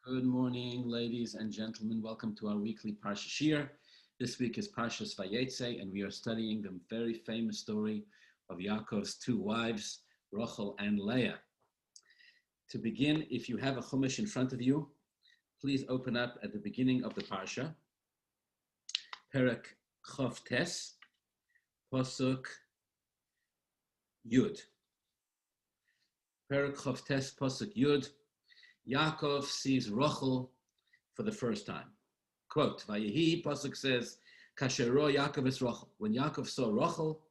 Good morning, ladies and gentlemen. Welcome to our weekly Parsha Shiur. This week is Parsha's Vayetze, and we are studying the very famous story of Yaakov's two wives, Rachel and Leah. To begin, if you have a Chumash in front of you, please open up at the beginning of the Parsha, Perek Chof Tes, Posuk Yud. Perek Chof Tes, Posuk Yud. Yaakov sees Rachel for the first time. Quote, Vayehi, Pasuk says, Kashero Yaakov es Rachel. When Yaakov saw Rachel,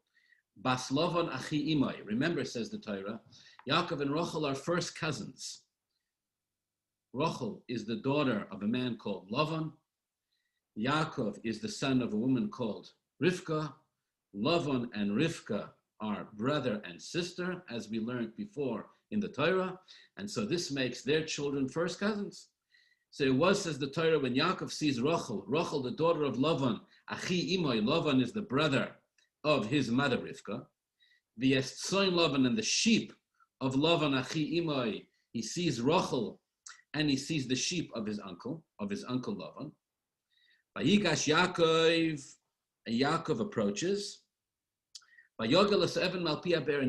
Bas Lavan achi imay. Remember, says the Torah, Yaakov and Rachel are first cousins. Rachel is the daughter of a man called Lavan. Yaakov is the son of a woman called Rivka. Lavan and Rivka are brother and sister, as we learned before in the Torah, and so this makes their children first cousins. So it was, says the Torah, when Yaakov sees Rachel, the daughter of Lavan, Achi Imoy, Lavan is the brother of his mother Rivka, the Estsoin Lavan and the sheep of Lavan, Achi Imoy, he sees Rachel and he sees the sheep of his uncle Lavan. Vayigash Yaakov, and Yaakov approaches, and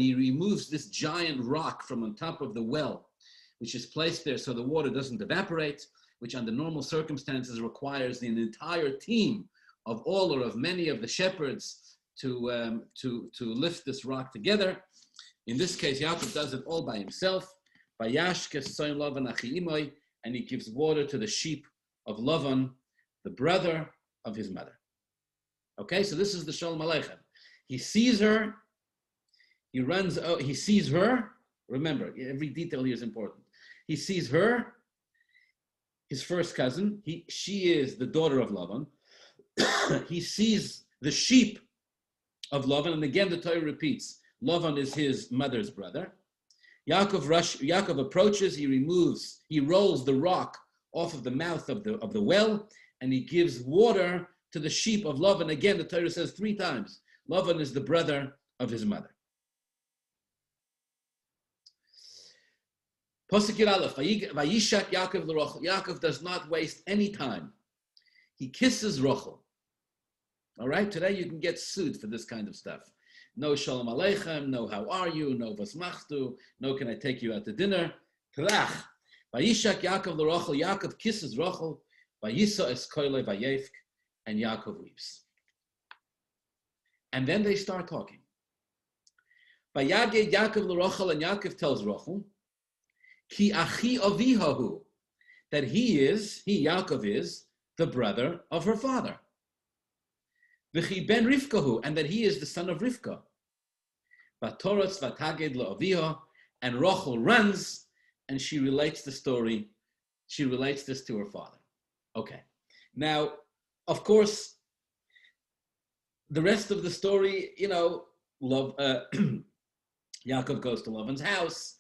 he removes this giant rock from on top of the well, which is placed there so the water doesn't evaporate, which under normal circumstances requires an entire team of all or of many of the shepherds to lift this rock together. In this case, Yaakov does it all by himself. And he gives water to the sheep of Lavan, the brother of his mother. Okay, so this is the Shalom Aleichem. He sees her, he sees her, remember, every detail here is important. He sees her, his first cousin, she is the daughter of Lavan. He sees the sheep of Lavan, and again the Torah repeats, Lavan is his mother's brother. Yaakov approaches, he rolls the rock off of the mouth of the well, and he gives water to the sheep of Lavan. Again, the Torah says 3 times, Lavan is the brother of his mother. Pasuk Yud Aleph, Vayishat Yaakov l'Rachel. Yaakov does not waste any time. He kisses Rachel. All right, today you can get sued for this kind of stuff. No Shalom Aleichem, no how are you, no was machtu, no can I take you out to dinner. Krach. Vayishat Yaakov l'Rachel. Yaakov kisses Rachel. Vayisa es koile vayefk, and Yaakov weeps. And then they start talking. Vayaged Yaakov l'Rachel, and Yaakov tells Rachel, Ki achi avihahu, that Yaakov is the brother of her father. V'chi ben Rivkahu, and that he is the son of Rivka. V'torotz v'taged la'aviha, and Rachel runs, and she relates the story. She relates this to her father. Okay. Now, of course, the rest of the story, Yaakov goes to Lavan's house.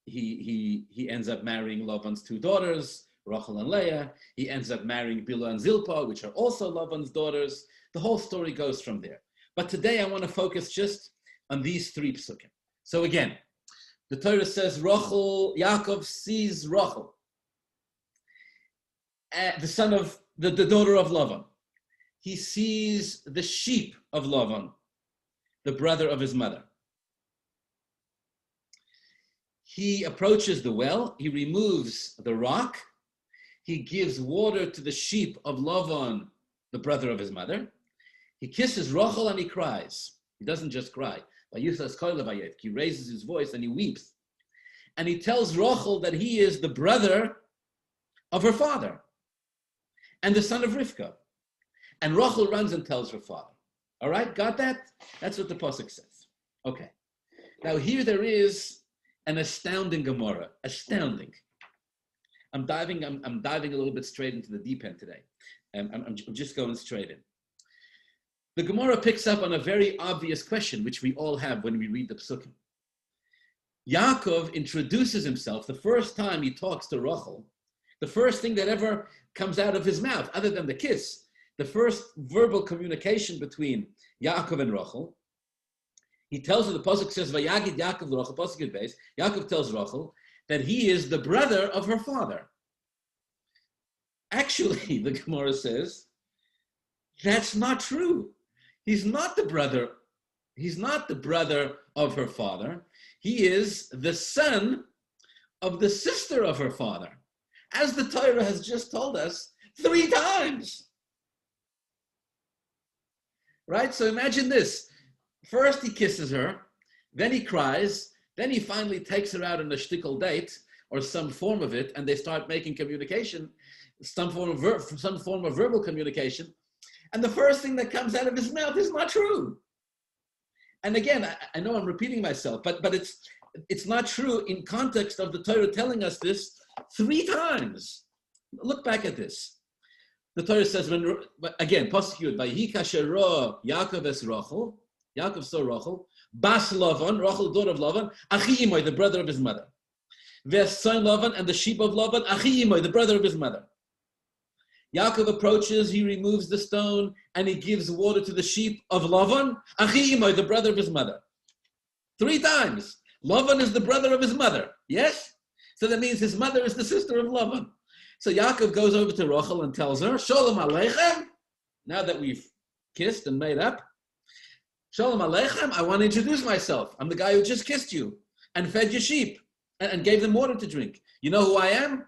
He ends up marrying Lavan's 2 daughters, Rachel and Leah. He ends up marrying Bilhah and Zilpah, which are also Lavan's daughters. The whole story goes from there. But today I want to focus just on these 3 psukim. So again, the Torah says Yaakov sees Rachel, the son of the daughter of Lavan. He sees the sheep of Lavan, the brother of his mother. He approaches the well, he removes the rock, he gives water to the sheep of Lavan, the brother of his mother. He kisses Rachel and he cries. He doesn't just cry. He raises his voice and he weeps. And he tells Rachel that he is the brother of her father and the son of Rivka. And Rachel runs and tells her father. All right, got that? That's what the Pasuk says. Okay. Now here there is an astounding Gemara. Astounding. I'm diving a little bit straight into the deep end today. I'm just going straight in. The Gemara picks up on a very obvious question, which we all have when we read the Psukim. Yaakov introduces himself the first time he talks to Rachel. The first thing that ever comes out of his mouth, other than the kiss, the first verbal communication between Yaakov and Rachel, he tells her, the Pasuk says, Vayagid Yaakov l'Rachel, Pasuk Yud Beis, Yaakov tells Rachel that he is the brother of her father. Actually, the Gemara says, that's not true. He's not the brother. He's not the brother of her father. He is the son of the sister of her father, as the Torah has just told us 3 times. Right? So imagine this. First he kisses her, then he cries, then he finally takes her out on a shtickle date or some form of it, and they start making communication, some form of verbal communication. And the first thing that comes out of his mouth is not true. And again, I know I'm repeating myself, but it's not true in context of the Torah telling us this 3 times. Look back at this. The Torah says, again, Pasuk Yud, Vayhi kasher ra Yaakov es Rachel, Yaakov saw Rachel, Bas Lavan, Rachel, the daughter of Lavan, Achi Imoy, the brother of his mother. Ves son Lavan, and the sheep of Lavan, Achi Imoy, the brother of his mother. Yaakov approaches, he removes the stone, and he gives water to the sheep of Lavan, Achi Imoy, the brother of his mother. 3 times. Lavan is the brother of his mother. Yes? So that means his mother is the sister of Lavan. So Yaakov goes over to Rachel and tells her, Shalom Aleichem, now that we've kissed and made up, Shalom Aleichem, I want to introduce myself. I'm the guy who just kissed you and fed your sheep and gave them water to drink. You know who I am?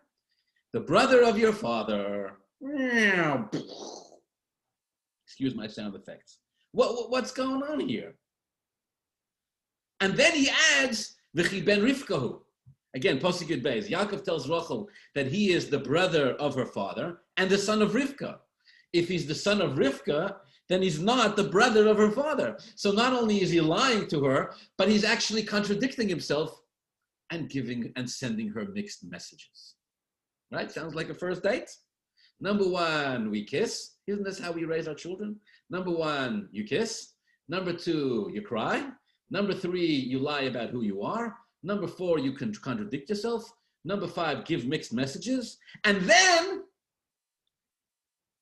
The brother of your father. Excuse my sound effects. What's going on here? And then he adds, V'chi ben Rivkahu. Again, Pasuk Yud Beis. Yaakov tells Rachel that he is the brother of her father and the son of Rivka. If he's the son of Rivka, then he's not the brother of her father. So not only is he lying to her, but he's actually contradicting himself and giving and sending her mixed messages. Right? Sounds like a first date. Number 1, we kiss. Isn't this how we raise our children? Number 1, you kiss. Number 2, you cry. Number 3, you lie about who you are. Number 4, you can contradict yourself. Number 5, give mixed messages. And then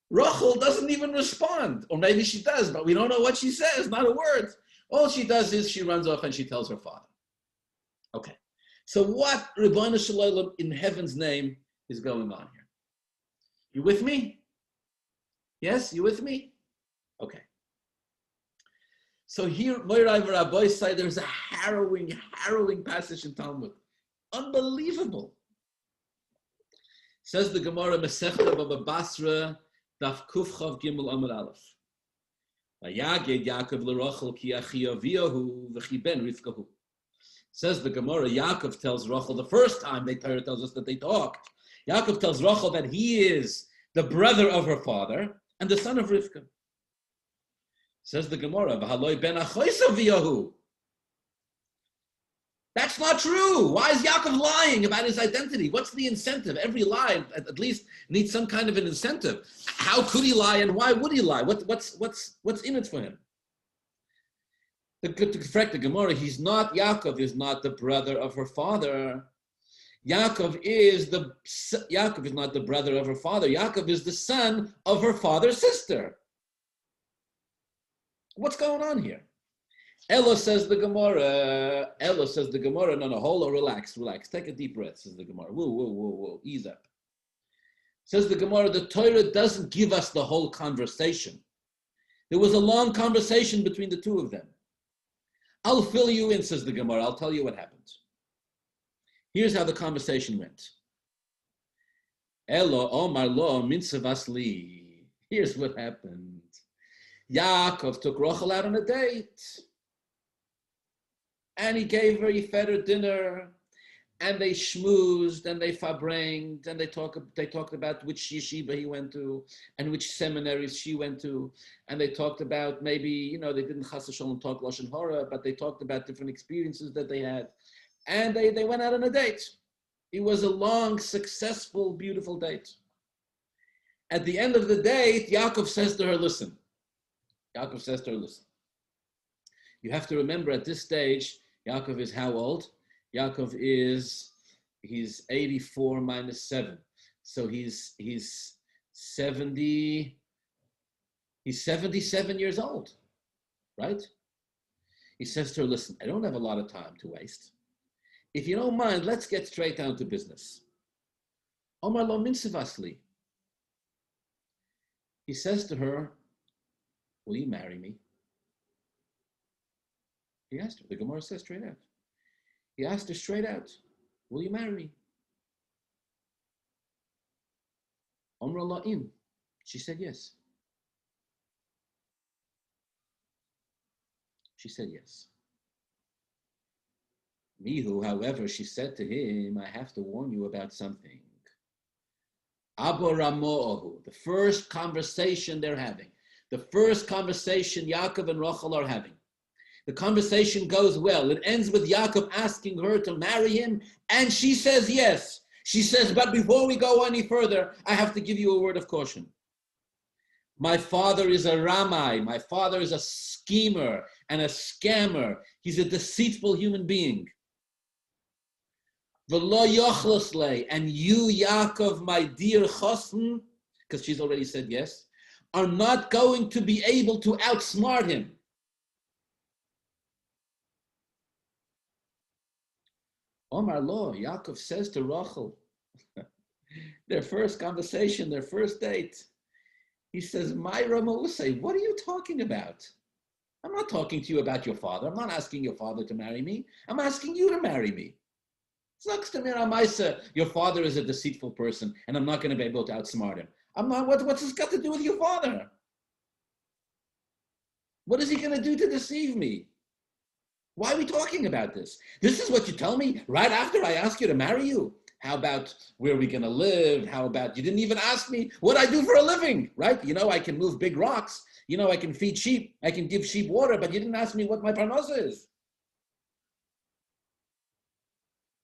Rachel doesn't even respond. Or maybe she does, but we don't know what she says, not a word. All she does is she runs off and she tells her father. Okay. So what, Ribono Shel Olam, in heaven's name, is going on here? You with me? Yes, you with me? Okay. So here, Moirai V'Rabbai say there's a harrowing passage in Talmud. Unbelievable. Says the Gemara, Masechta Baba Basra, Daf Kuf Chav Gimel Amud Aleph. Vayaged Yaakov l'Rachel ki achi aviyahu v'chi ben Rivkahu. Says the Gemara, Yaakov tells Rachel, the first time the Torah tells us that they talked, Yaakov tells Rachel that he is the brother of her father and the son of Rivka. Says the Gemara, V'haloi ben achois aviyahu. That's not true. Why is Yaakov lying about his identity? What's the incentive? Every lie, at least, needs some kind of an incentive. How could he lie, and why would he lie? What's in it for him? To correct the Gemara, Yaakov is not the brother of her father. Yaakov is not the brother of her father. Yaakov is the son of her father's sister. What's going on here? Elo says the Gemara, no, hold on, relax. Take a deep breath, says the Gemara. Whoa, ease up. Says the Gemara, the Torah doesn't give us the whole conversation. There was a long conversation between the two of them. I'll fill you in, says the Gemara. I'll tell you what happened. Here's how the conversation went. Elo Omar Lo Mitzvahs Li. Here's what happened. Yaakov took Rachel out on a date. And he gave her, he fed her dinner, and they schmoozed, and they fabranged, and they talked about which yeshiva he went to, and which seminaries she went to, and they talked about maybe, they didn't chas v'sholom talk Lashon Hara, but they talked about different experiences that they had, and they went out on a date. It was a long, successful, beautiful date. At the end of the date, Yaakov says to her, listen. You have to remember at this stage, Yaakov is how old? Yaakov he's 84 minus 7. So he's 70, he's 77 years old, right? He says to her, listen, I don't have a lot of time to waste. If you don't mind, let's get straight down to business. Omar lo mitzvahs li. He says to her, will you marry me? He asked her. The Gemara says straight out. He asked her straight out, will you marry me? Omra la'im. She said yes. She said yes. Mihu, however, she said to him, I have to warn you about something. Aboramo'ohu, the first conversation they're having, the first conversation Yaakov and Rachel are having. The conversation goes well. It ends with Yaakov asking her to marry him, and she says yes. She says, but before we go any further, I have to give you a word of caution. My father is a Ramai. My father is a schemer and a scammer. He's a deceitful human being. V'lo yochlos lei, and you, Yaakov, my dear chosn, because she's already said yes, are not going to be able to outsmart him. Omar lo, Yaakov says to Rachel, their first conversation, their first date, he says, my Ramosei, what are you talking about? I'm not talking to you about your father. I'm not asking your father to marry me. I'm asking you to marry me. Your father is a deceitful person, and I'm not going to be able to outsmart him. I'm not. What's this got to do with your father? What is he going to do to deceive me? Why are we talking about this? This is what you tell me right after I ask you to marry you. How about where are we going to live? How about you didn't even ask me what I do for a living, right? You know, I can move big rocks. You know, I can feed sheep. I can give sheep water, but you didn't ask me what my parnasa is.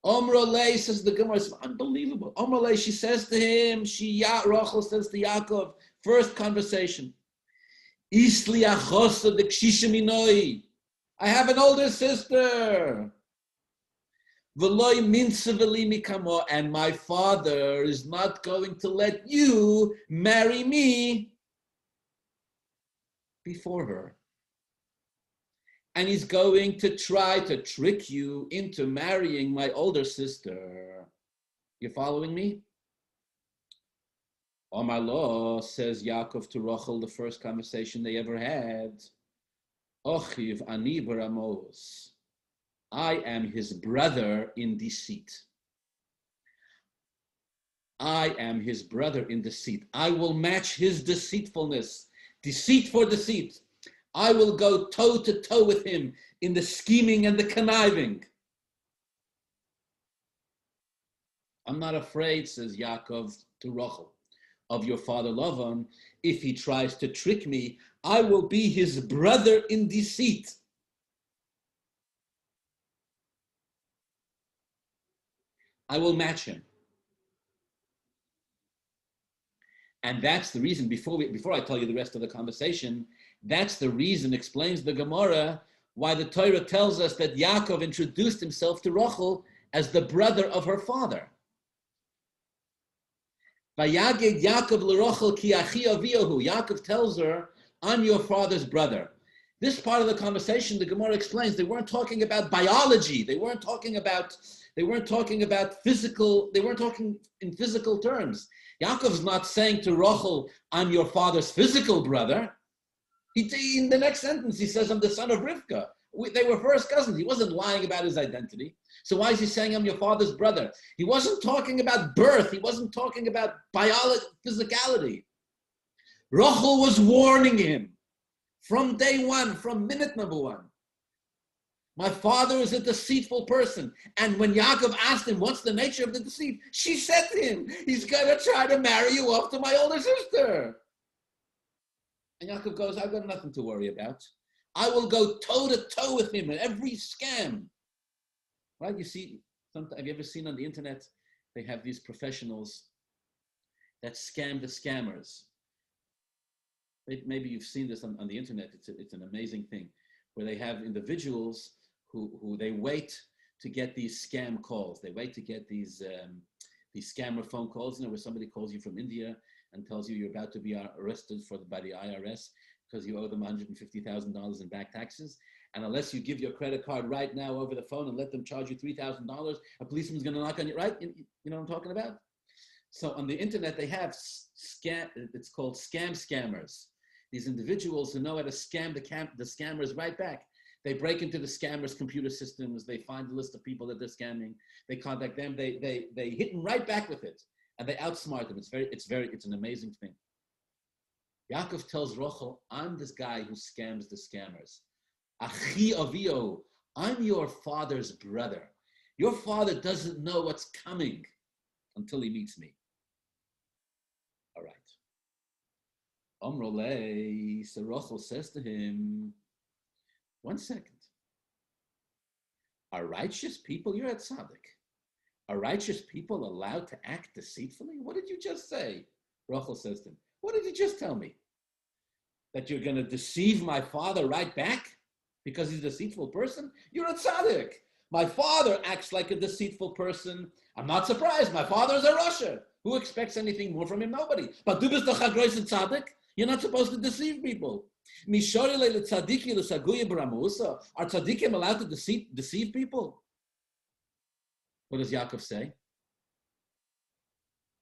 Omrolei, says the Gemara, it's unbelievable. Omrolei, she says to him, Rachel says to Yaakov, first conversation. Isli achosa de kshishaminoi. I have an older sister. V'loi minseveli mikamo, and my father is not going to let you marry me before her. And he's going to try to trick you into marrying my older sister. You following me? Omar lo, says Yaakov to Rachel, the first conversation they ever had. Ochiv ani baramos. I am his brother in deceit. I am his brother in deceit. I will match his deceitfulness. Deceit for deceit. I will go toe to toe with him in the scheming and the conniving. I'm not afraid, says Yaakov to Rachel, of your father Lavan. If he tries to trick me, I will be his brother in deceit. I will match him. And that's the reason, before I tell you the rest of the conversation, that's the reason, explains the Gemara, why the Torah tells us that Yaakov introduced himself to Rachel as the brother of her father. Vayaged Yaakov l'Rachel ki achi aviyahu. Yaakov tells her, I'm your father's brother. This part of the conversation, the Gemara explains, they weren't talking about biology. They weren't talking about physical, they weren't talking in physical terms. Yaakov's not saying to Rachel, I'm your father's physical brother. In the next sentence, he says, I'm the son of Rivka. They were first cousins. He wasn't lying about his identity. So why is he saying, I'm your father's brother? He wasn't talking about birth. He wasn't talking about biology, physicality. Rachel was warning him from day one, from minute number one. My father is a deceitful person. And when Yaakov asked him, what's the nature of the deceit? She said to him, he's going to try to marry you off to my older sister. And Yaakov goes, I've got nothing to worry about. I will go toe to toe with him in every scam. Right? You see, have you ever seen on the internet, they have these professionals that scam the scammers. Maybe you've seen this on the internet. It's an amazing thing where they have individuals who they wait to get these scam calls. They wait to get these scammer phone calls, where somebody calls you from India and tells you you're about to be arrested by the IRS because you owe them $150,000 in back taxes. And unless you give your credit card right now over the phone and let them charge you $3,000, a policeman's going to knock on you, right? You know what I'm talking about? So on the internet, they have scam. It's called scam scammers. These individuals who know how to scam the scammers right back. They break into the scammers' computer systems. They find the list of people that they're scamming. They contact them. They hit them right back with it, and they outsmart them. It's an amazing thing. Yaakov tells Rachel, "I'm this guy who scams the scammers. Achi avio, I'm your father's brother. Your father doesn't know what's coming until he meets me." All right. Omrolei, so Rachel says to him, "1 second. Are righteous people, you're at tzaddik, are righteous people allowed to act deceitfully? What did you just say?" Rachel says to him, "What did you just tell me? That you're going to deceive my father right back because he's a deceitful person? You're a tzaddik. My father acts like a deceitful person. I'm not surprised. My father is a Rasha. Who expects anything more from him? Nobody. But du bist doch a größer tzaddik. You're not supposed to deceive people. Are tzaddikim allowed to deceive people?" What does Yaakov say?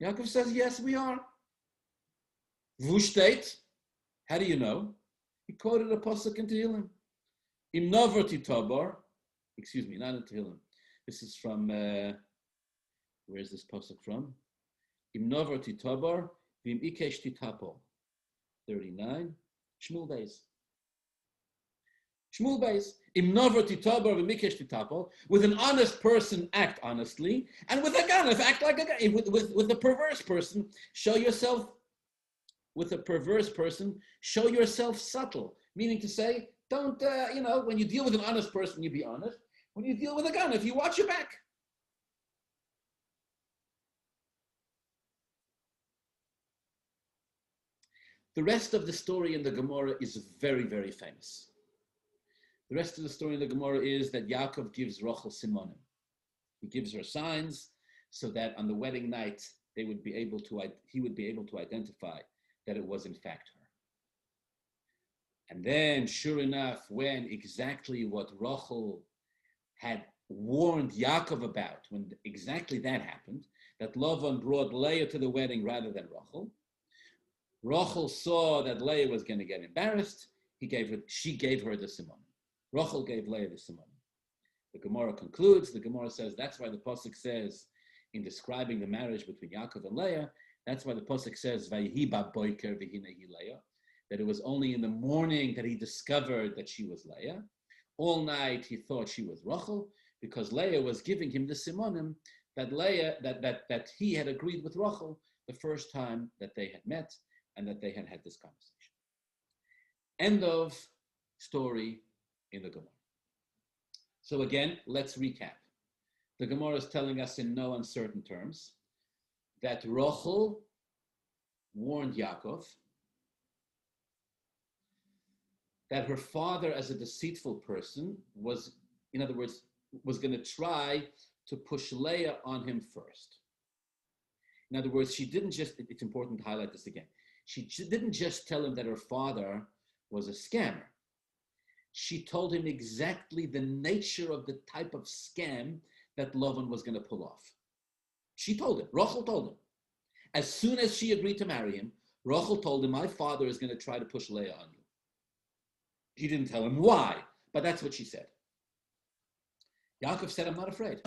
Yaakov says, "Yes, we are." Wo steht? How do you know? He quoted a pasuk in Tehillim. Im nover titabar. Excuse me, not in Tehillim. This is from, where's this pasuk from? Im nover titabar, vim ikesh titapo. 39. Shmuel Beis. Shmuel Beis. Im nover titabar, vim ikesh titapo. With an honest person, act honestly. And with a ganef, act like a ganef. With a perverse person, show yourself. With a perverse person, show yourself subtle. Meaning to say, don't, when you deal with an honest person, you be honest. When you deal with a ganef, you watch your back. The rest of the story in the Gemara is very, very famous. The rest of the story in the Gemara is that Yaakov gives Rachel simonim. He gives her signs so that on the wedding night, he would be able to identify that it was in fact her. And then, sure enough, when exactly what Rachel had warned Yaakov about, when exactly that happened, that Lavan brought Leah to the wedding rather than Rachel, Rachel saw that Leah was going to get embarrassed. She gave her the simon. Rachel gave Leah the simon. The Gemara concludes. The Gemara says that's why the pasuk says, in describing the marriage between Yaakov and Leah, that's why the pasuk says, "Vayihi ba boiker v'hinehi Leah," that it was only in the morning that he discovered that she was Leah. All night he thought she was Rachel because Leah was giving him the simonim that he had agreed with Rachel the first time that they had met and that they had had this conversation. End of story in the Gemara. So again, let's recap. The Gemara is telling us in no uncertain terms that Rachel warned Yaakov that her father, as a deceitful person, was going to try to push Leah on him first. In other words, it's important to highlight this again. She didn't just tell him that her father was a scammer. She told him exactly the nature of the type of scam that Lavan was going to pull off. She told him, Rachel told him. As soon as she agreed to marry him, Rachel told him, my father is going to try to push Leah on you. She didn't tell him why, but that's what she said. Yaakov said, I'm not afraid.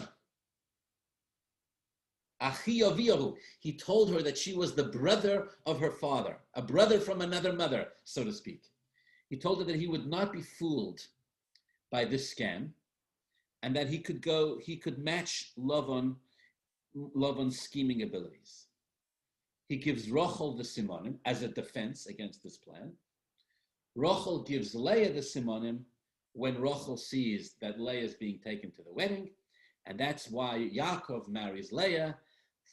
Achi aviyahu. He told her that she was the brother of her father, a brother from another mother, so to speak. He told her that he would not be fooled by this scam, and that he could match Lavan's scheming abilities. He gives Rachel the simonim as a defense against this plan. Rachel gives Leah the simonim when Rachel sees that Leah is being taken to the wedding, and that's why Yaakov marries Leah,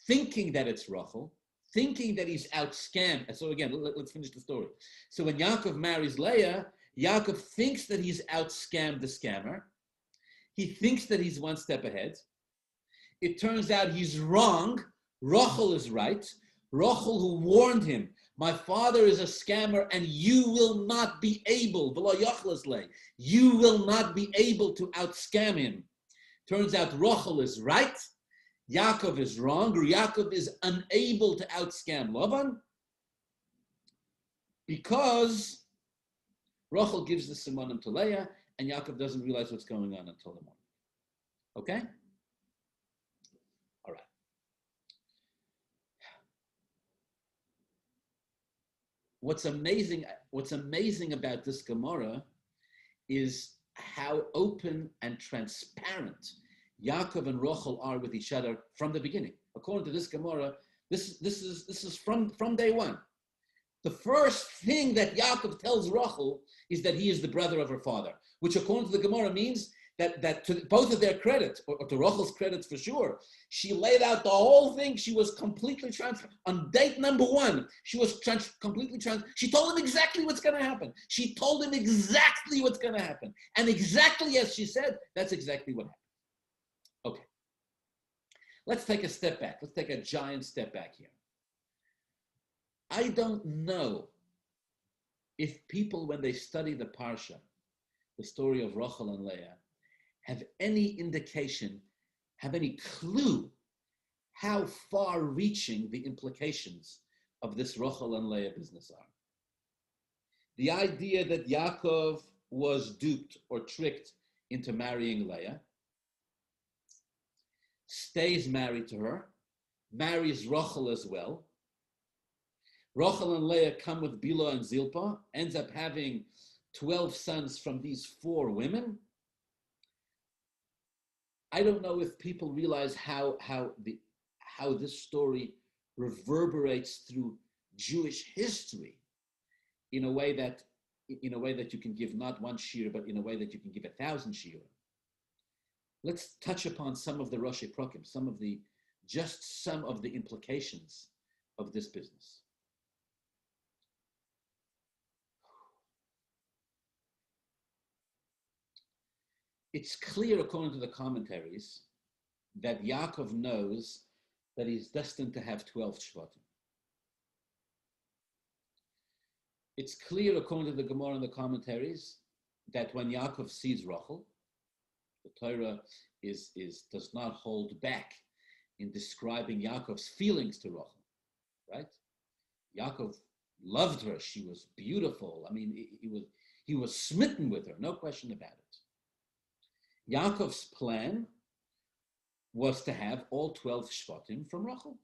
thinking that it's Rachel, thinking that he's out-scammed. And so again, let's finish the story. So when Yaakov marries Leah, Yaakov thinks that he's out-scammed the scammer. He thinks that he's one step ahead. It turns out he's wrong. Rachel is right. Rachel, who warned him, my father is a scammer and you will not be able, you will not be able to out-scam him. Turns out Rachel is right. Yaakov is wrong, or Yaakov is unable to outscam Lavan, because Rachel gives the simonim to Leah, and Yaakov doesn't realize what's going on until the morning. Okay? All right. What's amazing about this Gemara is how open and transparent Yaakov and Rachel are with each other from the beginning. According to this Gemara, this is from day one. The first thing that Yaakov tells Rachel is that he is the brother of her father, which according to the Gemara means that to both of their credit, or to Rachel's credit for sure, she laid out the whole thing. She was completely transparent. On date number one, she was completely transparent. She told him exactly what's going to happen. She told him exactly what's going to happen. And exactly as she said, that's exactly what happened. Okay. Let's take a step back. Let's take a giant step back here. I don't know if people, when they study the Parsha, the story of Rachel and Leah, have any indication, have any clue how far-reaching the implications of this Rachel and Leah business are. The idea that Yaakov was duped or tricked into marrying Leah, stays married to her, marries Rachel as well. Rachel and Leah come with Bila and Zilpah, ends up having 12 sons from these 4 women. I don't know if people realize how this story reverberates through Jewish history in a way that you can give not one shiur, but in a way that you can give 1,000 shiur. Let's touch upon some of the Rosh Prokim, some of the implications of this business. It's clear, according to the commentaries, that Yaakov knows that he's destined to have 12 Shvatim. It's clear, according to the Gemara and the commentaries, that when Yaakov sees Rachel, the Torah does not hold back in describing Yaakov's feelings to Rachel, right? Yaakov loved her. She was beautiful. I mean, he was smitten with her, no question about it. Yaakov's plan was to have all 12 Shvatim from Rachel.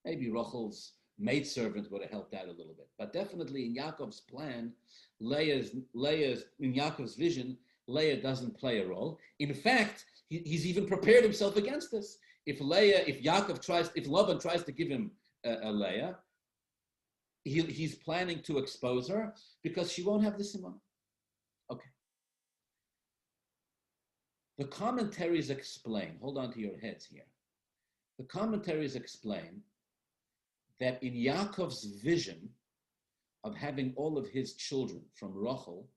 Maybe Rachel's maidservant would have helped out a little bit, but definitely in Yaakov's plan, in Yaakov's vision, Leah doesn't play a role. In fact, he's even prepared himself against this. If Laban tries to give him a Leah, he's planning to expose her because she won't have the simon. Okay. The commentaries explain, hold on to your heads here. The commentaries explain that in Yaakov's vision of having all of his children from Rachel,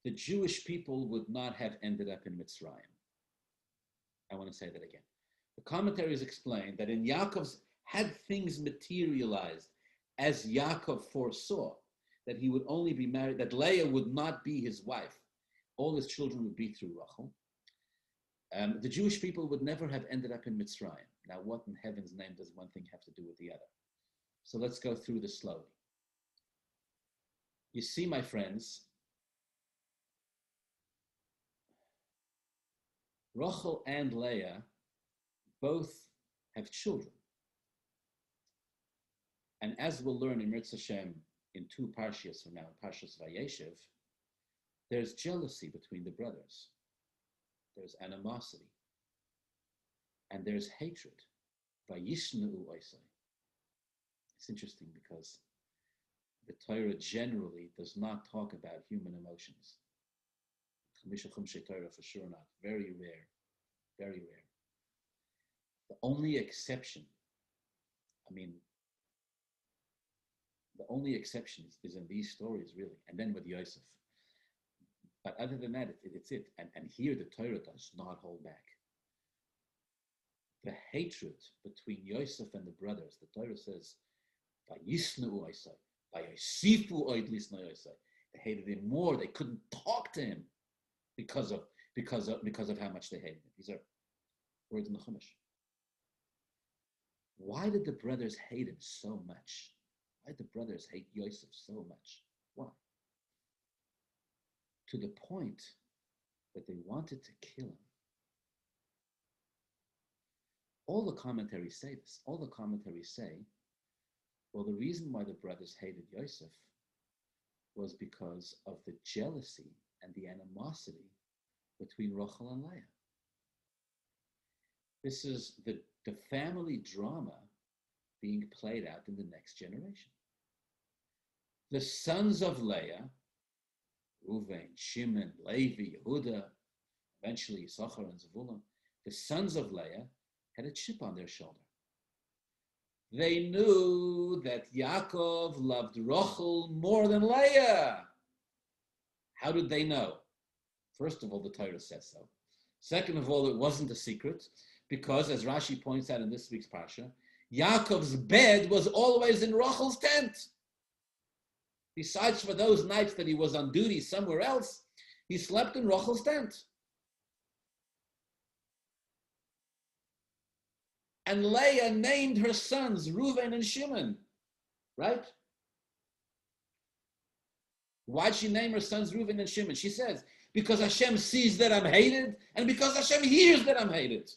the Jewish people would not have ended up in Mitzrayim. I want to say that again. The commentaries explain that in Yaakov's, had things materialized as Yaakov foresaw, that he would only be married, that Leah would not be his wife, all his children would be through Rachel, the Jewish people would never have ended up in Mitzrayim. Now, what in heaven's name does one thing have to do with the other? So let's go through this slowly. You see, my friends, Rachel and Leah both have children. And as we'll learn in Mirz Hashem in 2 Parshas from now, Parshas Vayetze, there's jealousy between the brothers. There's animosity. And there's hatred. Vayishneu oisai. It's interesting because the Torah generally does not talk about human emotions. Chamisha Chumshei Torah for sure not. Very rare. Very rare. The only exception, the only exception is in these stories, really, and then with Yosef. But other than that, it's it. And here the Torah does not hold back. The hatred between Yosef and the brothers, the Torah says, Vayisneu oisai, Vayosifu oid lisnei oisai. They hated him more. They couldn't talk to him because of how much they hated him. Words in the Chumash. Why did the brothers hate him so much? Why did the brothers hate Yosef so much? Why? To the point that they wanted to kill him. All the commentaries say this. All the commentaries say, well, the reason why the brothers hated Yosef was because of the jealousy and the animosity between Rachel and Leah. This is the family drama being played out in the next generation. The sons of Leah, Reuven, Shimon, Levi, Yehuda, eventually Yisachar and Zevulun, the sons of Leah had a chip on their shoulder. They knew that Yaakov loved Rachel more than Leah. How did they know? First of all, the Torah says so. Second of all, it wasn't a secret, because as Rashi points out in this week's Parsha, Yaakov's bed was always in Rachel's tent. Besides for those nights that he was on duty somewhere else, he slept in Rachel's tent. And Leah named her sons Reuven and Shimon, right? Why'd she name her sons Reuven and Shimon? She says, because Hashem sees that I'm hated, and because Hashem hears that I'm hated.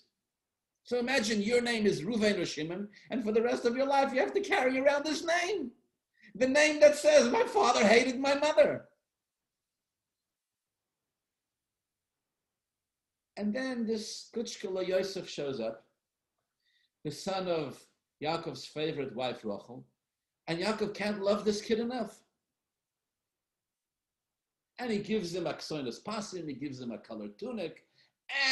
So imagine your name is Reuven or Shimon, and for the rest of your life you have to carry around this name. The name that says, my father hated my mother. And then this Kutchkala Yosef shows up, the son of Yaakov's favorite wife, Rachel, and Yaakov can't love this kid enough. And he gives him a ksoinos pasim, he gives him a colored tunic,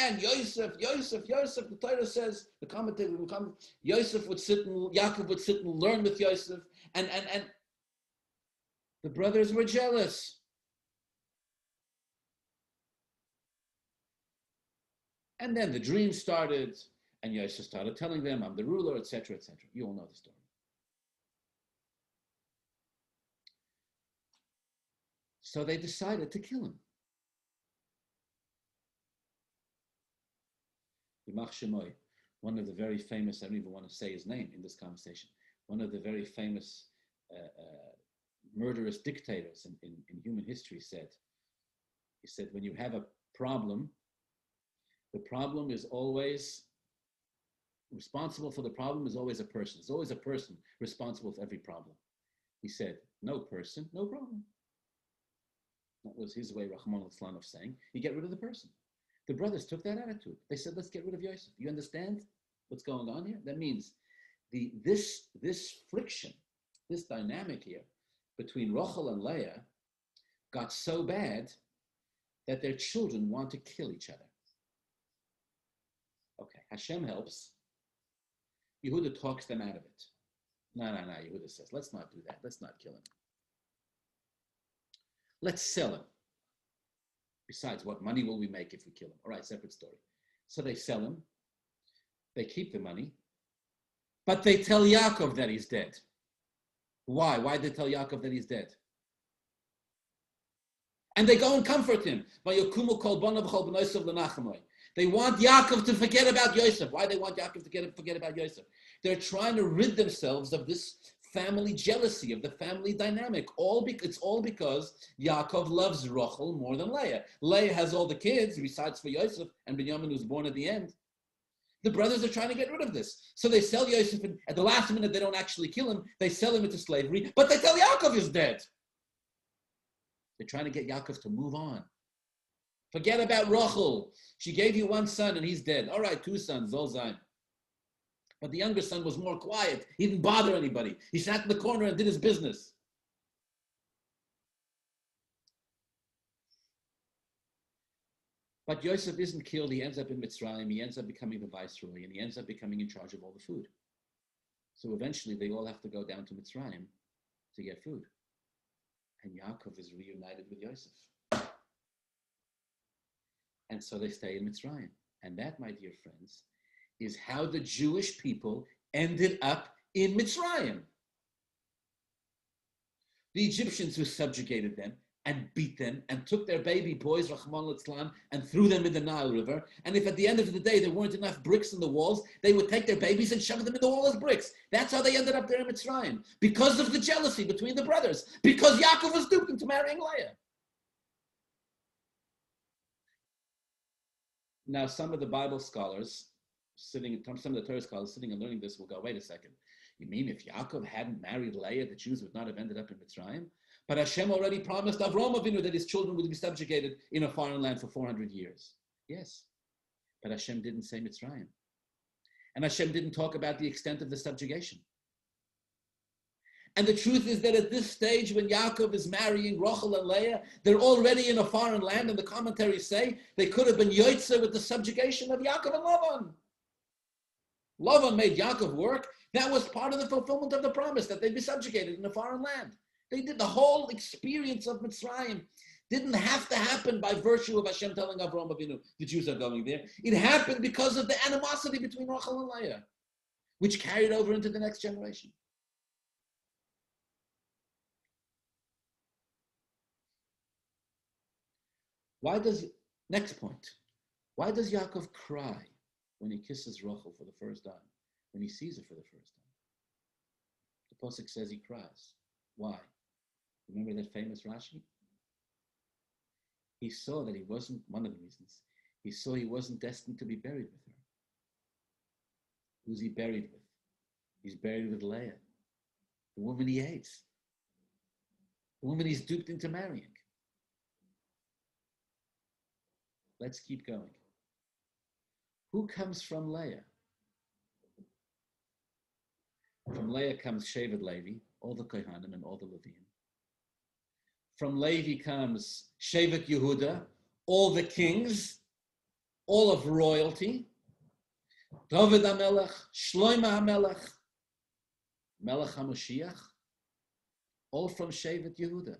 and Yosef, the Torah says, the commentator will come, Yaakov would sit and learn with Yosef, and the brothers were jealous. And then the dream started, and Yosef started telling them, I'm the ruler, etc., etc. You all know the story. So they decided to kill him. Yimach Shemoy, one of the very famous, I don't even want to say his name in this conversation, one of the very famous murderous dictators in human history said, when you have a problem, the problem is always, responsible for the problem is always a person. There's always a person responsible for every problem. He said, no person, no problem. That was his way, Rahman al-Islam, of saying, you get rid of the person. The brothers took that attitude. They said, let's get rid of Yosef. You understand what's going on here? That means this friction, this dynamic here between Rachel and Leah got so bad that their children want to kill each other. Okay, Hashem helps. Yehuda talks them out of it. No, Yehuda says, let's not do that. Let's not kill him. Let's sell him. Besides, what money will we make if we kill him? All right, separate story. So they sell him. They keep the money. But they tell Yaakov that he's dead. Why? Why did they tell Yaakov that he's dead? And they go and comfort him. They want Yaakov to forget about Yosef. Why they want Yaakov to forget about Yosef? They're trying to rid themselves of this family jealousy, of the family dynamic. It's all because Yaakov loves Rachel more than Leah. Leah has all the kids, besides for Yosef and Binyamin, who's born at the end. The brothers are trying to get rid of this. So they sell Yosef, and at the last minute they don't actually kill him. They sell him into slavery, but they tell Yaakov he's dead. They're trying to get Yaakov to move on. Forget about Rachel. She gave you one son and he's dead. All right, 2 sons, Zolzain. But the younger son was more quiet. He didn't bother anybody. He sat in the corner and did his business. But Yosef isn't killed. He ends up in Mitzrayim. He ends up becoming the viceroy, and he ends up becoming in charge of all the food. So eventually they all have to go down to Mitzrayim to get food. And Yaakov is reunited with Yosef. And so they stay in Mitzrayim. And that, my dear friends, is how the Jewish people ended up in Mitzrayim. The Egyptians who subjugated them and beat them and took their baby boys, Rahman al-Islam, and threw them in the Nile River. And if at the end of the day there weren't enough bricks in the walls, they would take their babies and shove them in the wall as bricks. That's how they ended up there in Mitzrayim. Because of the jealousy between the brothers. Because Yaakov was duped into marrying Leah. Now, some of the Bible scholars, some of the Torah scholars sitting and learning this will go, wait a second. You mean if Yaakov hadn't married Leah, the Jews would not have ended up in Mitzrayim? But Hashem already promised Avraham Avinu that his children would be subjugated in a foreign land for 400 years. Yes, but Hashem didn't say Mitzrayim. And Hashem didn't talk about the extent of the subjugation. And the truth is that at this stage, when Yaakov is marrying Rachel and Leah, they're already in a foreign land, and the commentaries say they could have been Vayetze with the subjugation of Yaakov and Lavan. Lavan made Yaakov work. That was part of the fulfillment of the promise that they'd be subjugated in a foreign land. They did the whole experience of Mitzrayim. Didn't have to happen by virtue of Hashem telling Avraham Avinu the Jews are going there. It happened because of the animosity between Rachel and Leah, which carried over into the next generation. Next point, why does Yaakov cry when he kisses Rachel for the first time, when he sees her for the first time? The Pasuk says he cries. Why? Remember that famous Rashi? He saw that he wasn't, one of the reasons, he saw he wasn't destined to be buried with her. Who's he buried with? He's buried with Leah, the woman he hates, the woman he's duped into marrying. Let's keep going. Who comes from Leah? From Leah comes Shevet Levi, all the Kohanim and all the Leviim. From Levi comes Shevet Yehuda, all the kings, all of royalty. David HaMelech, Shlomo HaMelech, Melech HaMoshiach, all from Shevet Yehuda.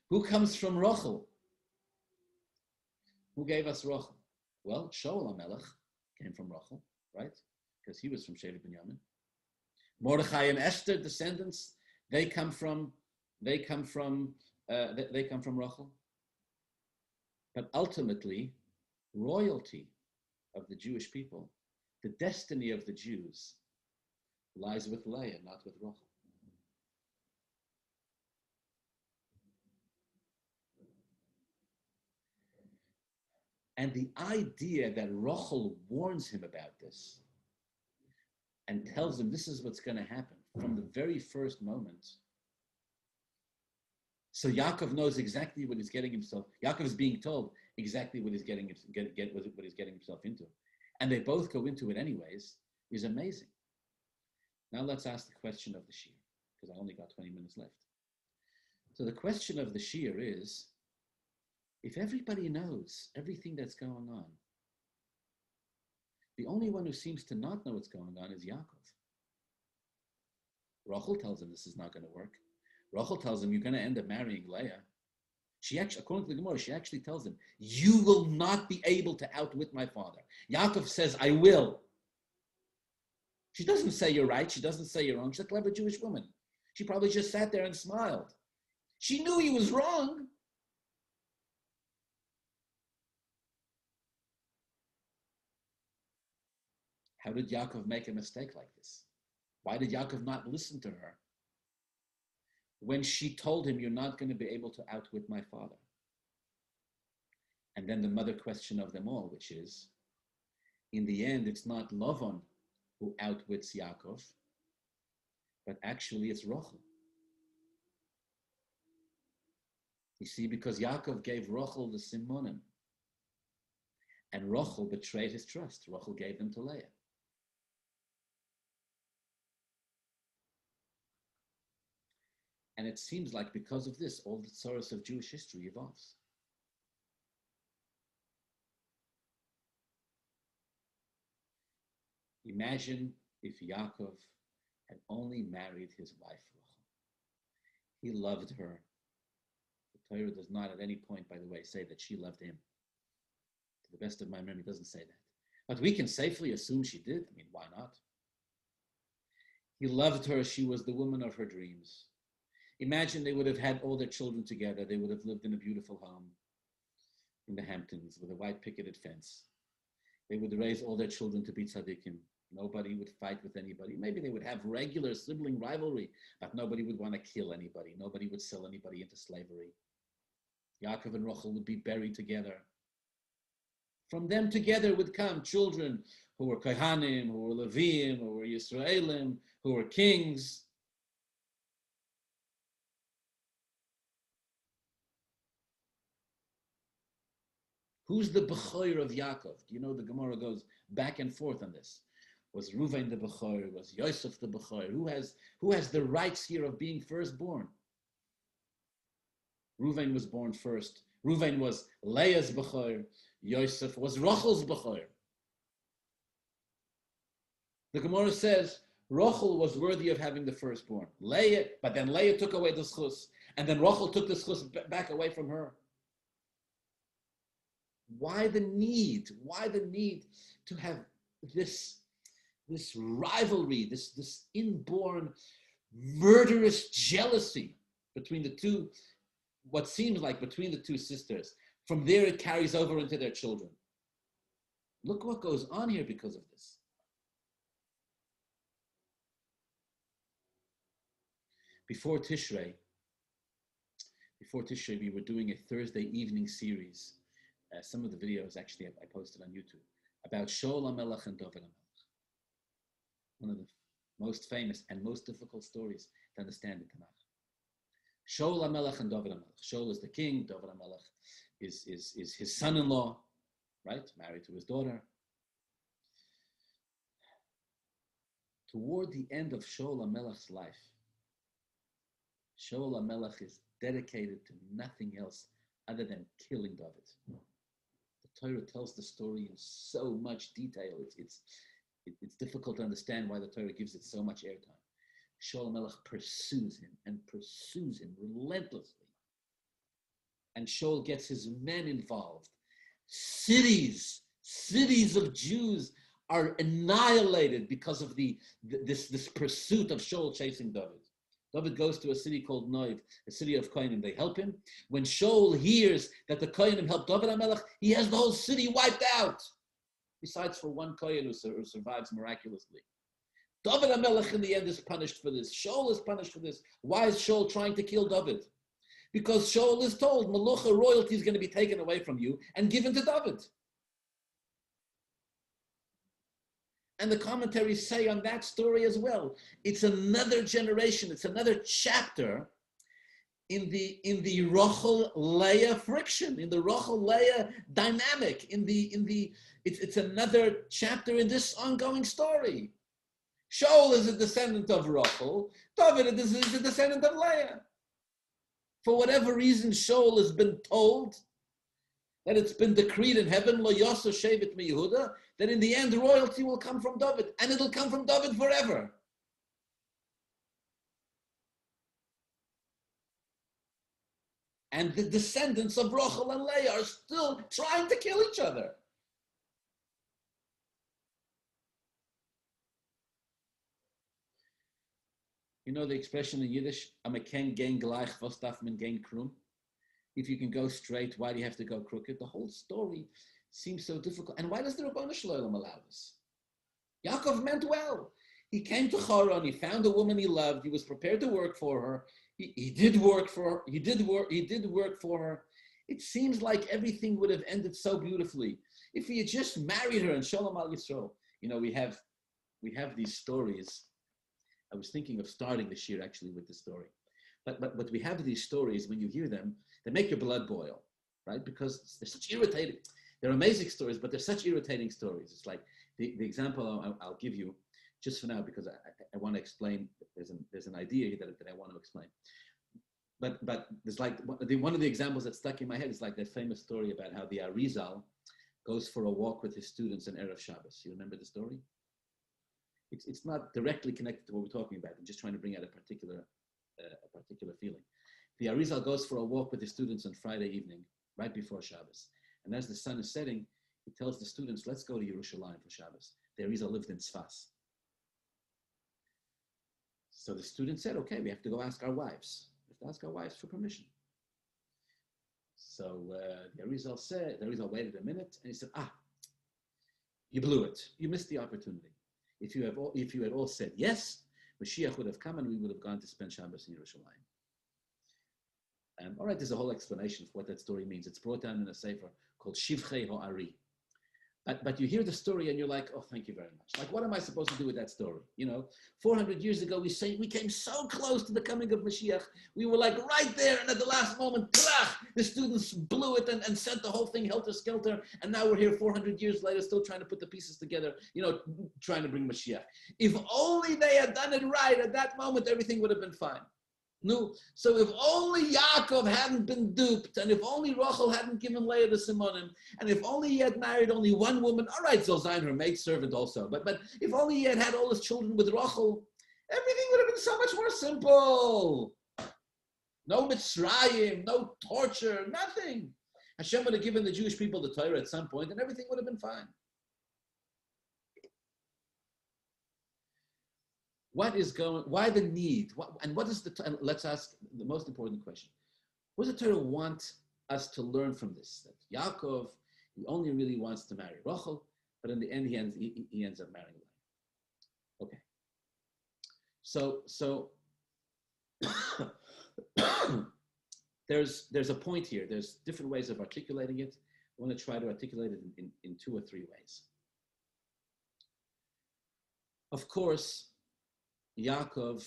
Who comes from Rachel? Who gave us Rachel? Well, Shaul HaMelech came from Rachel, right? Because he was from Shevet Binyamin. Mordechai and Esther, descendants, they come from Rachel. But ultimately, royalty of the Jewish people, the destiny of the Jews, lies with Leah, not with Rachel. And the idea that Rachel warns him about this and tells him this is what's going to happen from the very first moment. So Yaakov knows exactly what he's getting himself. Yaakov is being told exactly what he's getting himself into. And they both go into it anyways, is amazing. Now let's ask the question of the Shiur, because I only got 20 minutes left. So the question of the Shiur is, if everybody knows everything that's going on, the only one who seems to not know what's going on is Yaakov. Rachel tells him this is not going to work. Rachel tells him you're going to end up marrying Leah. She actually, according to the Gemara, she actually tells him, you will not be able to outwit my father. Yaakov says, I will. She doesn't say you're right. She doesn't say you're wrong. She's a clever Jewish woman. She probably just sat there and smiled. She knew he was wrong. How did Yaakov make a mistake like this? Why did Yaakov not listen to her when she told him, you're not going to be able to outwit my father? And then the mother question of them all, which is, in the end, it's not Lavan who outwits Yaakov, but actually it's Rachel. You see, because Yaakov gave Rachel the simonim, and Rachel betrayed his trust. Rachel gave them to Leah. And it seems like because of this, all the tzoros of Jewish history evolves. Imagine if Yaakov had only married his wife, Rachel. He loved her. The Torah does not at any point, by the way, say that she loved him. To the best of my memory, it doesn't say that. But we can safely assume she did. I mean, why not? He loved her. She was the woman of her dreams. Imagine they would have had all their children together. They would have lived in a beautiful home in the Hamptons with a white picketed fence. They would raise all their children to be tzaddikim. Nobody would fight with anybody. Maybe they would have regular sibling rivalry, but nobody would want to kill anybody. Nobody would sell anybody into slavery. Yaakov and Rachel would be buried together. From them together would come children who were Kohanim, who were Leviim, who were Yisraelim, who were kings. Who's the Bechor of Yaakov? Do you know the Gemara goes back and forth on this? Was Reuven the Bechor? Was Yosef the Bechor? Who has the rights here of being firstborn? Reuven was born first. Reuven was Leah's Bechor. Yosef was Rachel's Bechor. The Gemara says Rachel was worthy of having the firstborn. Leah, but then Leah took away the schus, and then Rachel took the schus back away from her. Why the need? Why the need to have this rivalry, this inborn murderous jealousy between the two, what seems like between the two sisters? From there it carries over into their children. Look what goes on here because of this. Before Tishrei, we were doing a Thursday evening series. Some of the videos actually I posted on YouTube about Shaul HaMelech and David HaMelech. One of the most famous and most difficult stories to understand in Tanakh. Shaul HaMelech and David HaMelech. Shaul is the king. David HaMelech is his son-in-law, right? Married to his daughter. Toward the end of Shaul HaMelech's life, Shaul HaMelech is dedicated to nothing else other than killing David. The Torah tells the story in so much detail. It's difficult to understand why the Torah gives it so much airtime. Shaul HaMelech pursues him relentlessly. And Shaul gets his men involved. Cities of Jews are annihilated because of this pursuit of Shaul chasing David. David goes to a city called Noiv, a city of Kohanim. They help him. When Shaul hears that the Kohanim helped David HaMelech, he has the whole city wiped out. Besides for one Kohen who survives miraculously. David HaMelech in the end is punished for this. Shaul is punished for this. Why is Shaul trying to kill David? Because Shaul is told, Melucha, royalty is going to be taken away from you and given to David. And the commentaries say on that story as well, it's another generation, it's another chapter in the Rachel Leah friction, in the Rachel Leah dynamic, it's another chapter in this ongoing story. Shaul is a descendant of Rachel, David is a descendant of Leah. For whatever reason, Shaul has been told that it's been decreed in heaven, Lo Yasa Shevet Mi Yehuda, that in the end royalty will come from David, and it'll come from David forever. And the descendants of Rachel and Leah are still trying to kill each other. You know the expression in Yiddish, "Am ken gain gleich, was darf man gain krum?" If you can go straight, why do you have to go crooked? The whole story seems so difficult. And why does the Rabbanu Shalom allow this? Yaakov meant well. He came to Haran, he found a woman he loved, he was prepared to work for her. He did work for her. He did work for her. It seems like everything would have ended so beautifully if he had just married her and Shalom Al Yisrael. You know, we have these stories. I was thinking of starting the Shiur actually with this story. But we have these stories, when you hear them, they make your blood boil, right? Because they're such irritating. They're amazing stories, but they're such irritating stories. It's like the example I'll give you just for now, because I want to explain. There's an idea that I want to explain. But there's like one of the examples that stuck in my head is like that famous story about how the Arizal goes for a walk with his students in Erev Shabbos. You remember the story? It's not directly connected to what we're talking about. I'm just trying to bring out a particular feeling. The Arizal goes for a walk with his students on Friday evening, right before Shabbos. And as the sun is setting, he tells the students, let's go to Yerushalayim for Shabbos. The Arizal lived in Sfas. So the students said, okay, we have to go ask our wives. have to ask our wives for permission. So the Arizal waited a minute, and he said, you blew it. You missed the opportunity. If you had all said yes, Mashiach would have come and we would have gone to spend Shabbos in Yerushalayim. All right, there's a whole explanation for what that story means. It's brought down in a sefer called Shivchei Ho'ari. But you hear the story and you're like, oh, thank you very much. Like, what am I supposed to do with that story? 400 years ago, we came so close to the coming of Mashiach. We were like right there, and at the last moment, the students blew it and sent the whole thing helter-skelter. And now we're here 400 years later, still trying to put the pieces together, trying to bring Mashiach. If only they had done it right at that moment, everything would have been fine. No, so if only Yaakov hadn't been duped, and if only Rachel hadn't given Leah the Simonim, and if only he had married only one woman, all right, Zolzain, her maidservant also, but if only he had all his children with Rachel, everything would have been so much more simple. No Mitzrayim, no torture, nothing. Hashem would have given the Jewish people the Torah at some point, and everything would have been fine. Why the need? Let's ask the most important question. What does the Torah want us to learn from this? That Yaakov, he only really wants to marry Rachel, but in the end he ends up marrying Leah. Okay. So there's a point here. There's different ways of articulating it. I want to try to articulate it in 2 or 3 ways. Of course, Yaakov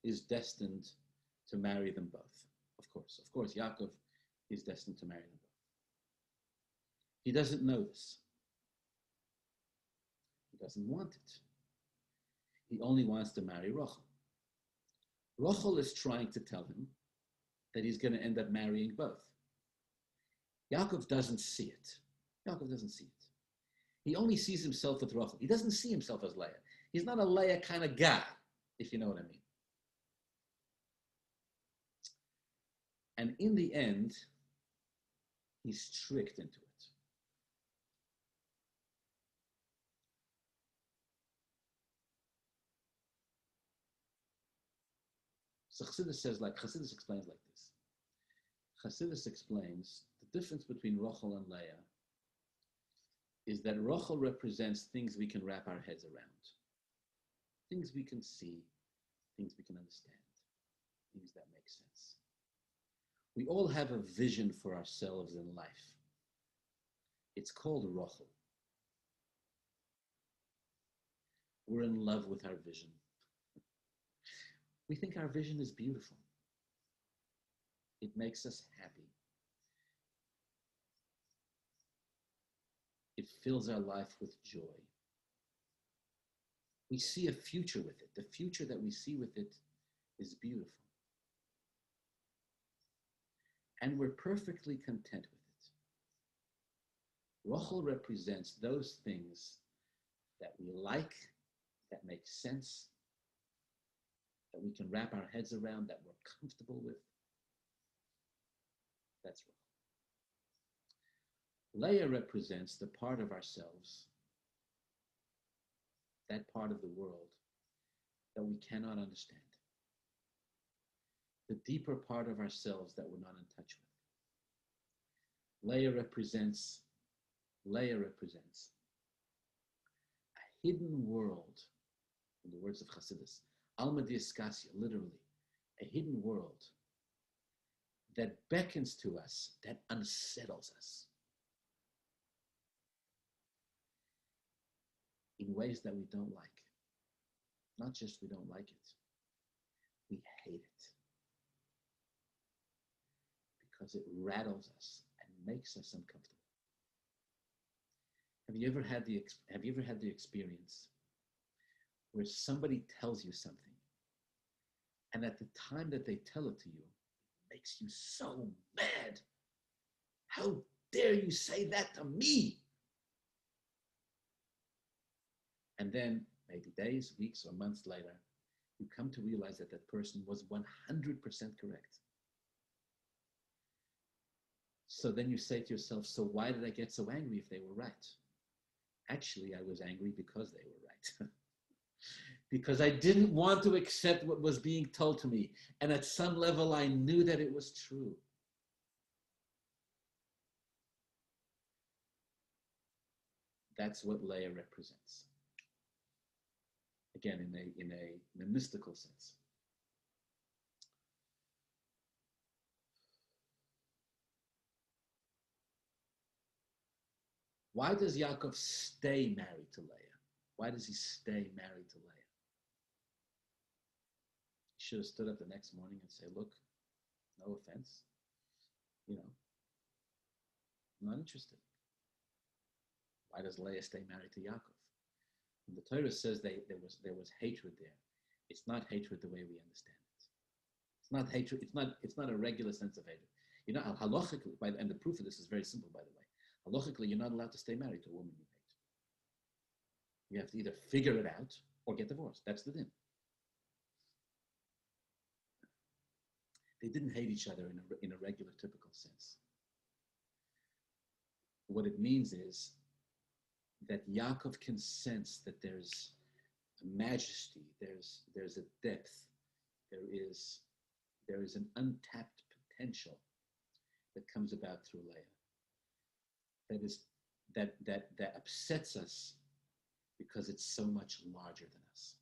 is destined to marry them both. Of course, Yaakov is destined to marry them both. He doesn't know this. He doesn't want it. He only wants to marry Rachel. Rachel is trying to tell him that he's going to end up marrying both. Yaakov doesn't see it. He only sees himself with Rachel. He doesn't see himself as Leah. He's not a Leah kind of guy, if you know what I mean. And in the end, he's tricked into it. So Chassidus explains like this. Chassidus explains the difference between Rachel and Leah is that Rachel represents things we can wrap our heads around. Things we can see, things we can understand, things that make sense. We all have a vision for ourselves in life. It's called Rachel. We're in love with our vision. We think our vision is beautiful. It makes us happy. It fills our life with joy. We see a future with it. The future that we see with it is beautiful. And we're perfectly content with it. Rachel represents those things that we like, that make sense, that we can wrap our heads around, that we're comfortable with. That's Rachel. Leah represents the part of ourselves, that part of the world that we cannot understand. The deeper part of ourselves that we're not in touch with. Leah represents a hidden world, in the words of Chassidus, Alma Diaskasia, literally, a hidden world that beckons to us, that unsettles us in ways that we don't like. Not just we don't like it, we hate it. Because it rattles us and makes us uncomfortable. Have you ever had the experience where somebody tells you something, and at the time that they tell it to you, it makes you so mad? How dare you say that to me? And then maybe days, weeks, or months later, you come to realize that that person was 100% correct. So then you say to yourself, so why did I get so angry if they were right? Actually, I was angry because they were right. because I didn't want to accept what was being told to me. And at some level, I knew that it was true. That's what Leah represents. Again, in a mystical sense. Why does Yaakov stay married to Leah? Why does he stay married to Leah? He should have stood up the next morning and say, look, no offense, I'm not interested. Why does Leah stay married to Yaakov? And the Torah says there was hatred there. It's not hatred the way we understand it. It's not hatred. It's not a regular sense of hatred. Halachically, and the proof of this is very simple, by the way. Halachically, you're not allowed to stay married to a woman you hate. You have to either figure it out or get divorced. That's the din. They didn't hate each other in a regular, typical sense. What it means is that Yaakov can sense that there's a majesty, there's a depth, there is an untapped potential that comes about through Leah. That upsets us because it's so much larger than us.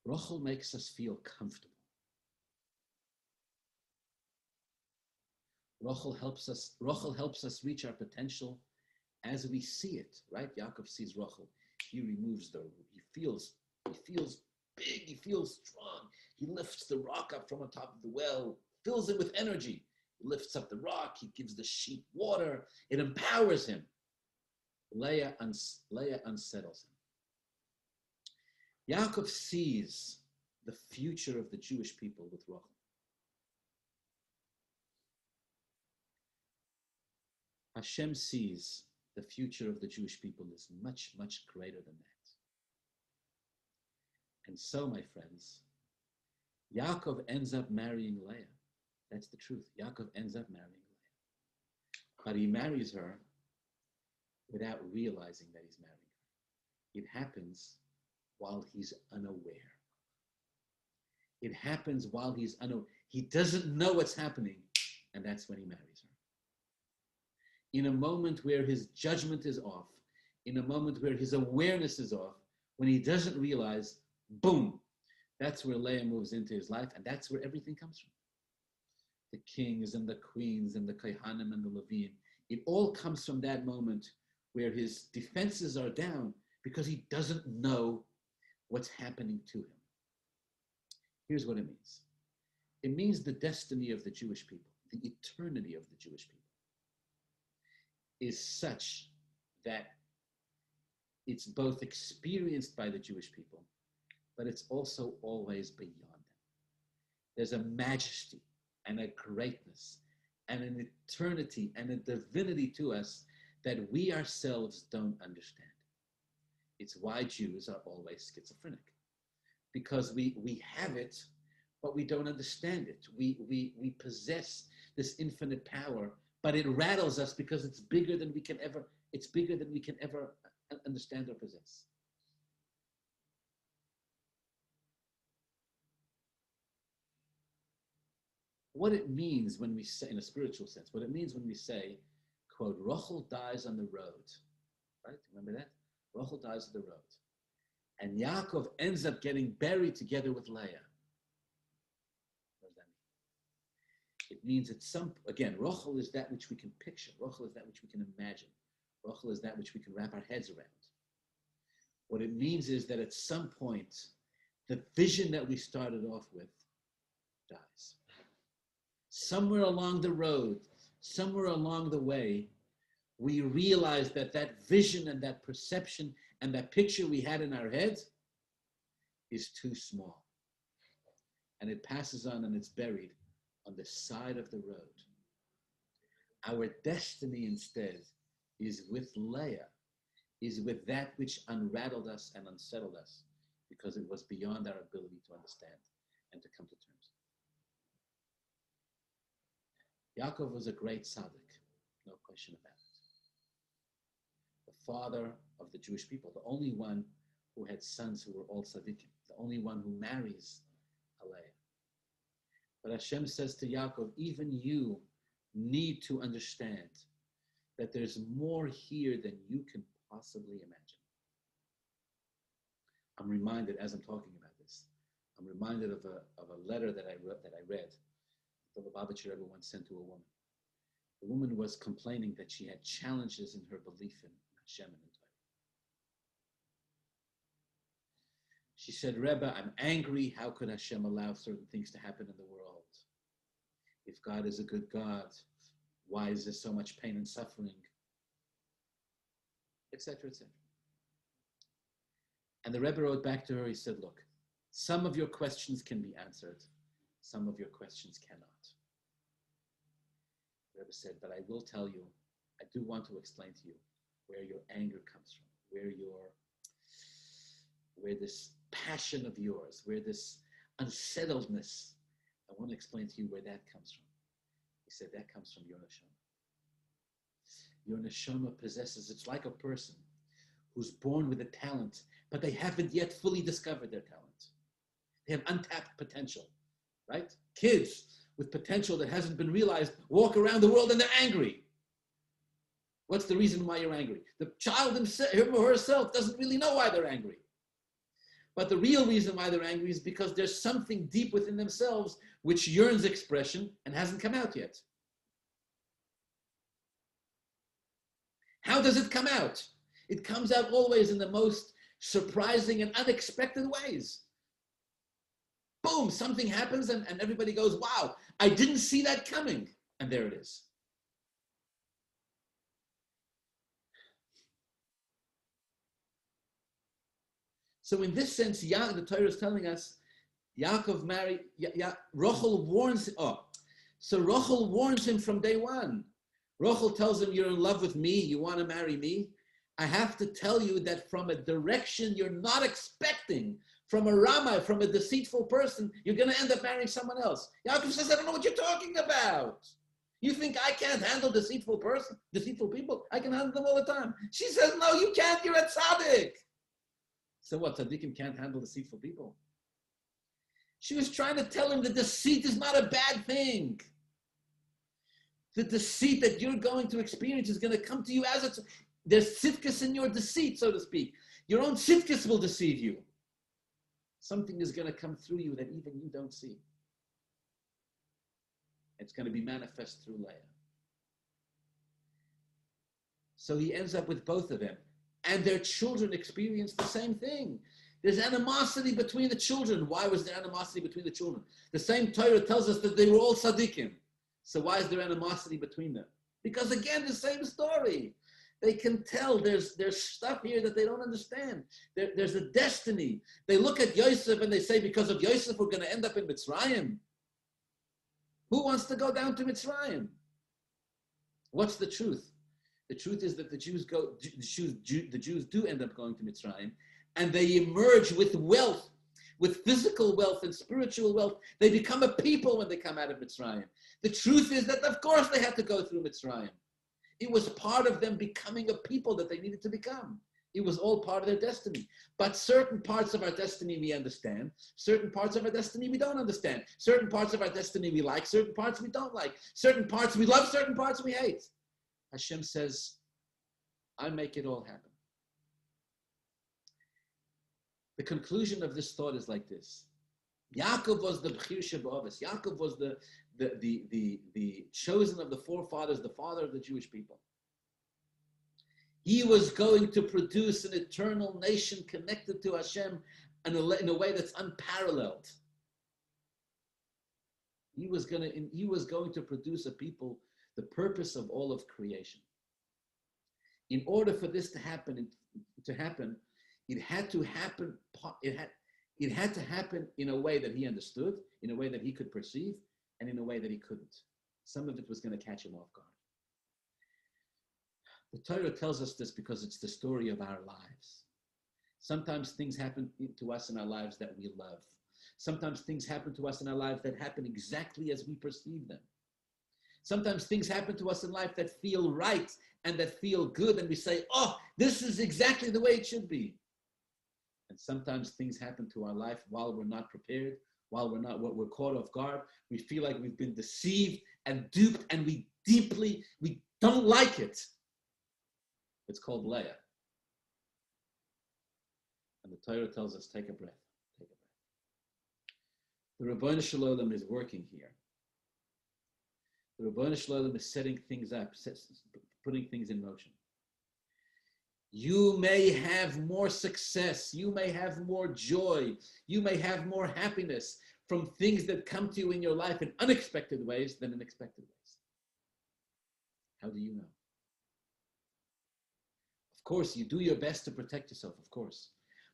Rachel makes us feel comfortable. Rachel helps us reach our potential as we see it, right? Yaakov sees Rachel. He feels big, he feels strong. He lifts the rock up from on top of the well, fills it with energy. He lifts up the rock, he gives the sheep water, it empowers him. Leah unsettles him. Yaakov sees the future of the Jewish people with Rachel. Hashem sees the future of the Jewish people is much, much greater than that. And so, my friends, Yaakov ends up marrying Leah. That's the truth. Yaakov ends up marrying Leah. But he marries her without realizing that he's marrying her. It happens while he's unaware. It happens while he's unaware. He doesn't know what's happening, and that's when he marries her. In a moment where his judgment is off, in a moment where his awareness is off, when he doesn't realize, boom, that's where Leah moves into his life, and that's where everything comes from. The kings and the queens and the Kohanim and the Levim, it all comes from that moment where his defenses are down because he doesn't know what's happening to him. Here's what it means. It means the destiny of the Jewish people, the eternity of the Jewish people, is such that it's both experienced by the Jewish people, but it's also always beyond them. There's a majesty and a greatness and an eternity and a divinity to us that we ourselves don't understand. It's why Jews are always schizophrenic, because we have it, but we don't understand it. We possess this infinite power, but it rattles us because it's bigger than we can ever understand or possess. What it means when we say, in a spiritual sense, what it means when we say, quote, Rachel dies on the road, right? Remember that? Rachel dies on the road. And Yaakov ends up getting buried together with Leah. What does that mean? It means again, Rachel is that which we can picture. Rachel is that which we can imagine. Rachel is that which we can wrap our heads around. What it means is that at some point, the vision that we started off with dies. Somewhere along the road, somewhere along the way, we realize that that vision and that perception and that picture we had in our heads is too small. And it passes on and it's buried on the side of the road. Our destiny instead is with Leah, is with that which unrattled us and unsettled us because it was beyond our ability to understand and to come to terms. Yaakov was a great tzaddik, no question about it. The father of the Jewish people, the only one who had sons who were all tzaddikim, the only one who marries a Leah. But Hashem says to Yaakov, even you need to understand that there's more here than you can possibly imagine. I'm reminded, as I'm talking about this, I'm reminded of a letter that I read the Lubavitcher Rebbe once sent to a woman. The woman was complaining that she had challenges in her belief in Hashem and in Torah. She said, Rebbe, I'm angry. How could Hashem allow certain things to happen in the world? If God is a good God, why is there so much pain and suffering? Etc., etc. And the Rebbe wrote back to her, he said, look, some of your questions can be answered. Some of your questions cannot. The Rebbe said, but I will tell you, I do want to explain to you where your anger comes from, where this passion of yours, where this unsettledness, I want to explain to you where that comes from. He said, that comes from your neshama. Your neshama possesses, it's like a person who's born with a talent, but they haven't yet fully discovered their talent. They have untapped potential, right? Kids with potential that hasn't been realized walk around the world and they're angry. What's the reason why you're angry? The child himself, him or herself doesn't really know why they're angry. But the real reason why they're angry is because there's something deep within themselves which yearns expression and hasn't come out yet. How does it come out? It comes out always in the most surprising and unexpected ways. Boom, something happens and everybody goes, wow, I didn't see that coming. And there it is. So in this sense, the Torah is telling us, Yaakov married, Rachel warns, so Rachel warns him from day one. Rachel tells him, you're in love with me, you want to marry me. I have to tell you that from a direction you're not expecting, from a Rama, from a deceitful person, you're going to end up marrying someone else. Yaakov says, I don't know what you're talking about. You think I can't handle deceitful people? I can handle them all the time. She says, no, you can't, you're a tzaddik. So what, tzaddikim can't handle deceitful people? She was trying to tell him that deceit is not a bad thing. The deceit that you're going to experience is going to come to you as it's, there's tzidkus in your deceit, so to speak. Your own tzidkus will deceive you. Something is going to come through you that even you don't see. It's going to be manifest through Leah. So he ends up with both of them. And their children experience the same thing. There's animosity between the children. Why was there animosity between the children? The same Torah tells us that they were all tzaddikim. So why is there animosity between them? Because again, the same story. They can tell there's stuff here that they don't understand. There's a destiny. They look at Yosef and they say, because of Yosef, we're going to end up in Mitzrayim. Who wants to go down to Mitzrayim? What's the truth? The truth is that the Jews do end up going to Mitzrayim, and they emerge with wealth, with physical wealth and spiritual wealth. They become a people when they come out of Mitzrayim. The truth is that, of course, they had to go through Mitzrayim. It was part of them becoming a people that they needed to become. It was all part of their destiny. But certain parts of our destiny we understand. Certain parts of our destiny we don't understand. Certain parts of our destiny we like. Certain parts we don't like. Certain parts we love. Certain parts we hate. Hashem says, I make it all happen. The conclusion of this thought is like this. Yaakov was the B'chir Sheba'avis. Yaakov was the chosen of the forefathers, the father of the Jewish people. He was going to produce an eternal nation connected to Hashem in a way that's unparalleled. He was going to produce a people, the purpose of all of creation. In order for this to happen, it had to happen in a way that he understood, in a way that he could perceive, and in a way that he couldn't. Some of it was going to catch him off guard. The Torah tells us this because it's the story of our lives. Sometimes things happen to us in our lives that we love. Sometimes things happen to us in our lives that happen exactly as we perceive them. Sometimes things happen to us in life that feel right and that feel good, and we say, oh, this is exactly the way it should be. And sometimes things happen to our life while we're not prepared, while we're caught off guard. We feel like we've been deceived and duped, and we don't like it. It's called Leah. And the Torah tells us, take a breath, take a breath. The Ribbono Shel Olam is working here. The Ribbono Shel Olam is setting things up, putting things in motion. You may have more success, you may have more joy, you may have more happiness from things that come to you in your life in unexpected ways than in expected ways. How do you know? Of course, you do your best to protect yourself, of course.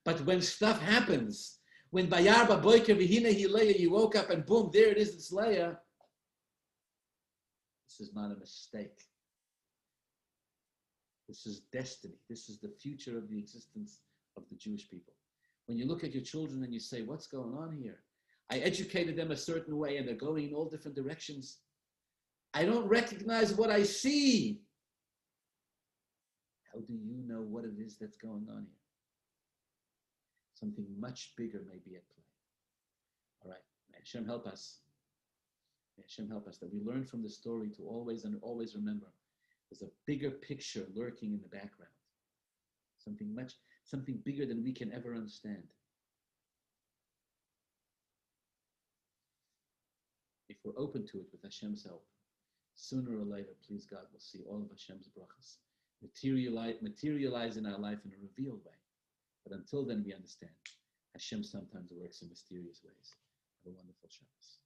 But when stuff happens, when Bayarba Boiker Vihina Hileya, you woke up and boom, there it is, it's Leah. This is not a mistake. This is destiny. This is the future of the existence of the Jewish people. When you look at your children and you say, what's going on here? I educated them a certain way and they're going in all different directions. I don't recognize what I see. How do you know what it is that's going on here? Something much bigger may be at play. All right, may Hashem help us. May Hashem help us that we learn from the story to always remember there's a bigger picture lurking in the background. Something bigger than we can ever understand. If we're open to it with Hashem's help, sooner or later, please God, we'll see all of Hashem's brachas materialize in our life in a revealed way. But until then, we understand Hashem sometimes works in mysterious ways. Have a wonderful Shabbos.